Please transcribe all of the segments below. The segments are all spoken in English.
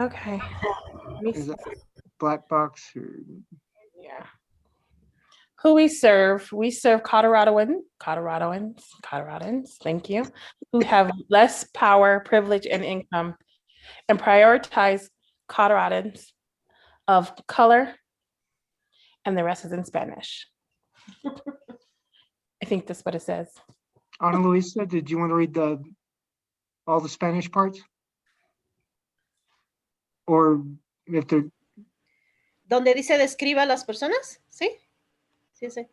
Okay. Is that black box or? Yeah. Who we serve Coloradoans, thank you, who have less power, privilege, and income, and prioritize Coloradans of color, and the rest is in Spanish. I think that's what it says. Ana Luisa, did you want to read all the Spanish parts? Or if they're... ¿Donde dice describa a las personas? ¿Sí? Sí, sí.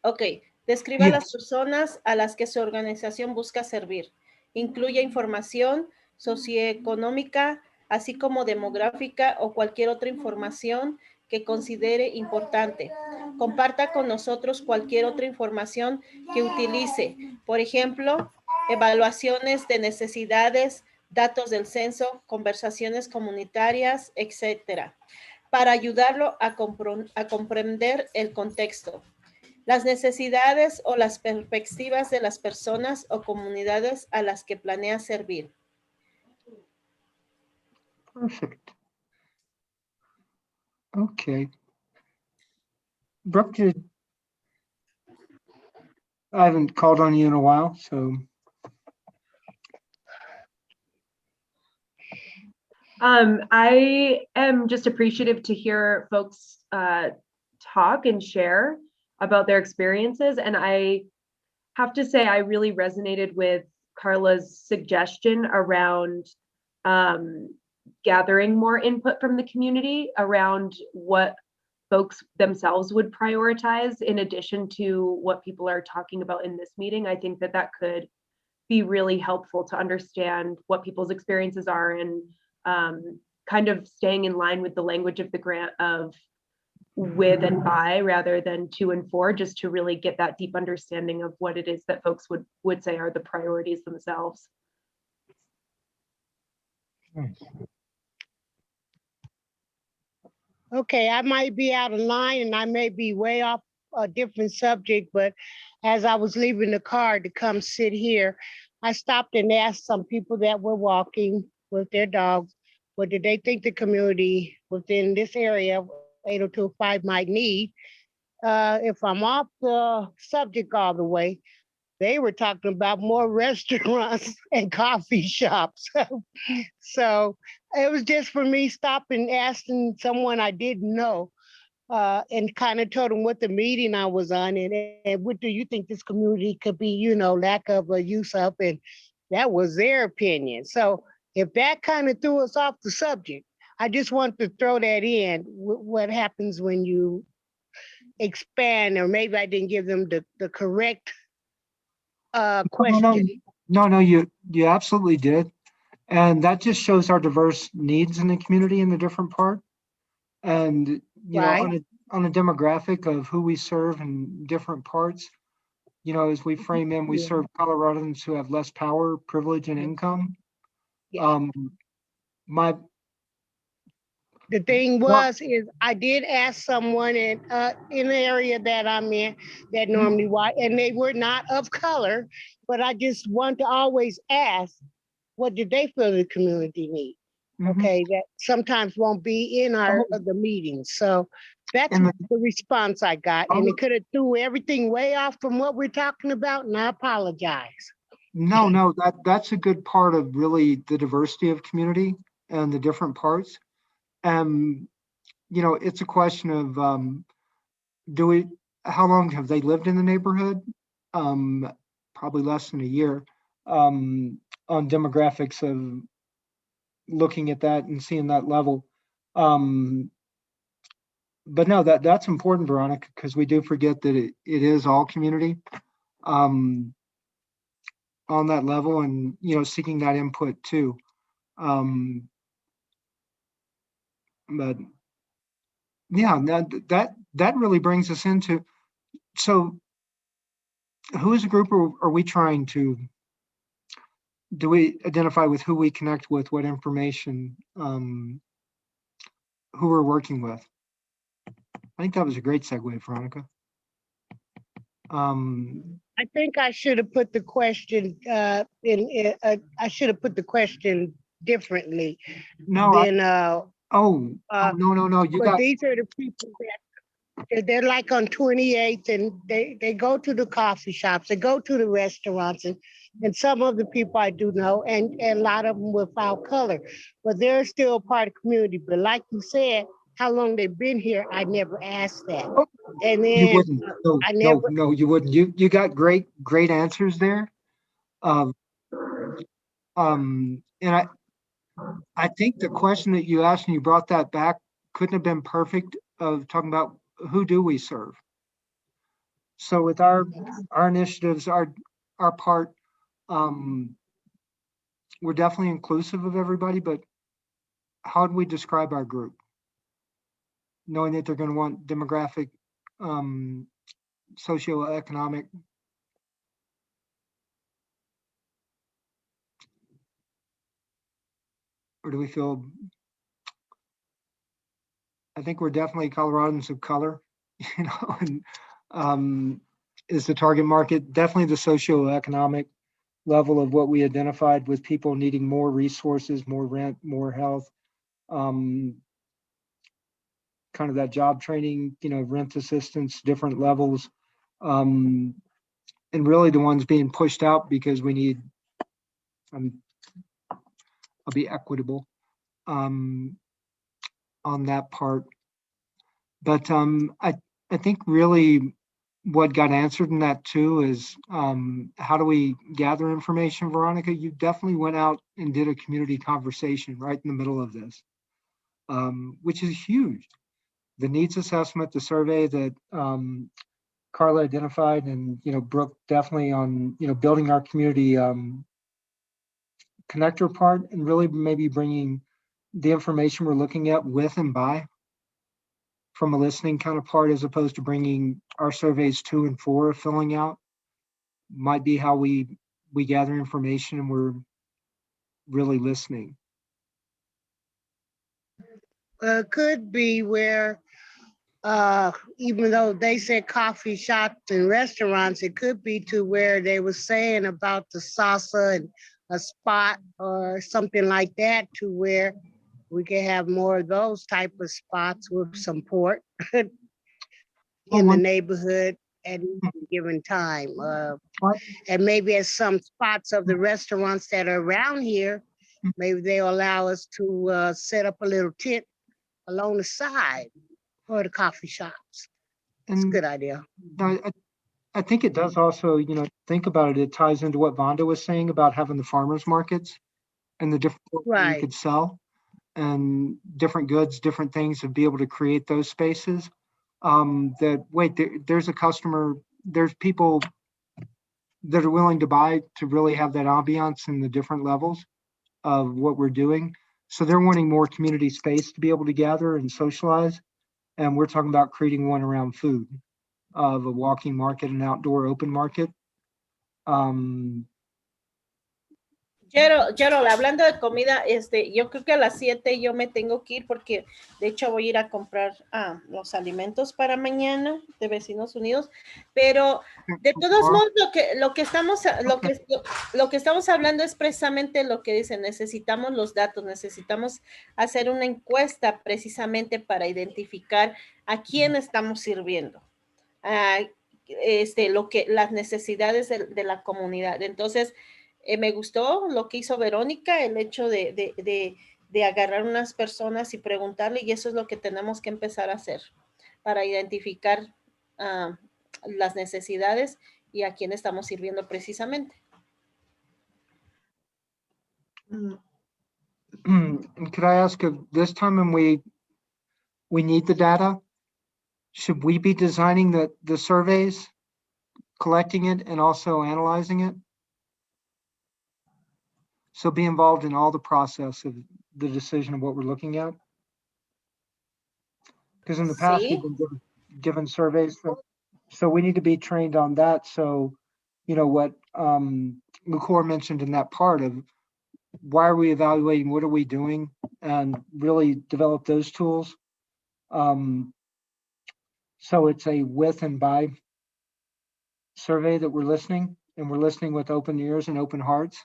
Ok. Describa a las personas a las que su organización busca servir. Incluye información socioeconómica, así como demográfica o cualquier otra información que considere importante. Comparta con nosotros cualquier otra información que utilice. Por ejemplo, evaluaciones de necesidades, datos del censo, conversaciones comunitarias, etc., para ayudarlo a comprender el contexto, las necesidades o las perspectivas de las personas o comunidades a las que planea servir. Perfect. Okay. Brooke, I haven't called on you in a while, so. I am just appreciative to hear folks talk and share about their experiences. And I have to say, I really resonated with Carla's suggestion around gathering more input from the community around what folks themselves would prioritize in addition to what people are talking about in this meeting. I think that that could be really helpful to understand what people's experiences are and kind of staying in line with the language of the grant of with and by rather than to and for, just to really get that deep understanding of what it is that folks would say are the priorities themselves. Okay, I might be out of line and I may be way off a different subject, but as I was leaving the car to come sit here, I stopped and asked some people that were walking with their dogs, what did they think the community within this area, 80205 might need. If I'm off the subject all the way, they were talking about more restaurants and coffee shops. So it was just for me stopping, asking someone I didn't know, and kind of told them what the meeting I was on and what do you think this community could be, you know, lack of a use of, and that was their opinion. So if that kind of threw us off the subject, I just want to throw that in, what happens when you expand, or maybe I didn't give them the correct question. No, you absolutely did. And that just shows our diverse needs in the community in the different part. And, you know, on a demographic of who we serve in different parts, you know, as we frame in, we serve Coloradans who have less power, privilege, and income. The thing is I did ask someone in the area that I'm in that normally white, and they were not of color, but I just want to always ask, what did they feel the community need? Okay, that sometimes won't be in the meetings. So that's the response I got. And it could have threw everything way off from what we're talking about, and I apologize. No, that's a good part of really the diversity of community and the different parts. You know, it's a question of how long have they lived in the neighborhood? Probably less than a year. On demographics of looking at that and seeing that level. But no, that's important, Veronica, because we do forget that it is all community on that level, and you know, seeking that input too. But yeah, that really brings us into, so who is a group are we trying to, do we identify with who we connect with, what information, who we're working with? I think that was a great segue, Veronica. I think I should have put the question I should have put the question differently No, than, no, you but got, these are the people that they're like on 28th and they go to the coffee shops, they go to the restaurants, and some of the people I do know, and a lot of them without color, but they're still part of the community. But like you said, how long they've been here, I never asked that. And you then wouldn't, I never, no, you wouldn't. You got great answers there. Um, and I think the question that you asked and you brought that back couldn't have been perfect of talking about who do we serve. So with our initiatives, our part, we're definitely inclusive of everybody, but how do we describe our group? Knowing that they're going to want demographic, socioeconomic. Or do we feel, I think we're definitely Coloradans of color, you know, and is the target market definitely the socioeconomic level of what we identified with people needing more resources, more rent, more health, kind of that job training, you know, rent assistance, different levels, and really the ones being pushed out because we need, I'll be equitable on that part. But I think really what got answered in that too is how do we gather information, Veronica? You definitely went out and did a community conversation right in the middle of this, which is huge. The needs assessment, the survey that Carla identified, and you know Brooke definitely on building our community connector part, and really maybe bringing the information we're looking at with and by from a listening kind of part, as opposed to bringing our surveys 2 and 4 filling out, might be how we gather information and we're really listening. could be where, even though they said coffee shops and restaurants, it could be to where they were saying about the salsa and a spot or something like that, to where we can have more of those type of spots with support in the neighborhood at any given time. And maybe at some spots of the restaurants that are around here, maybe they'll allow us to set up a little tent along the side for the coffee shops. It's a good idea. I think it does also, think about it, it ties into what Vonda was saying about having the farmers markets and the different that you could sell and different goods, different things, to be able to create those spaces. There's a customer, there's people that are willing to buy to really have that ambiance and the different levels of what we're doing. So they're wanting more community space to be able to gather and socialize. And we're talking about creating one around food, of a walking market, an outdoor open market. Gerald, hablando de comida, yo creo que a las 7 yo me tengo que ir porque de hecho voy a ir a comprar los alimentos para mañana de Vecinos Unidos, pero de todos modos lo que estamos hablando es precisamente lo que dicen, necesitamos los datos, necesitamos hacer una encuesta precisamente para identificar a quién estamos sirviendo. Las necesidades de la comunidad. Entonces, me gustó lo que hizo Verónica, el hecho de agarrar unas personas y preguntarle, y eso es lo que tenemos que empezar a hacer para identificar las necesidades y a quién estamos sirviendo precisamente. Could I ask, this time when we need the data, should we be designing the surveys, collecting it, and also analyzing it? So be involved in all the process of the decision of what we're looking at. Because in the past, we've been given surveys, so we need to be trained on that. So, what Lucor mentioned in that part of why are we evaluating, what are we doing, and really develop those tools. So it's a with and by survey that we're listening, and we're listening with open ears and open hearts,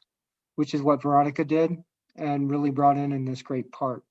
which is what Veronica did. and really brought in this great part.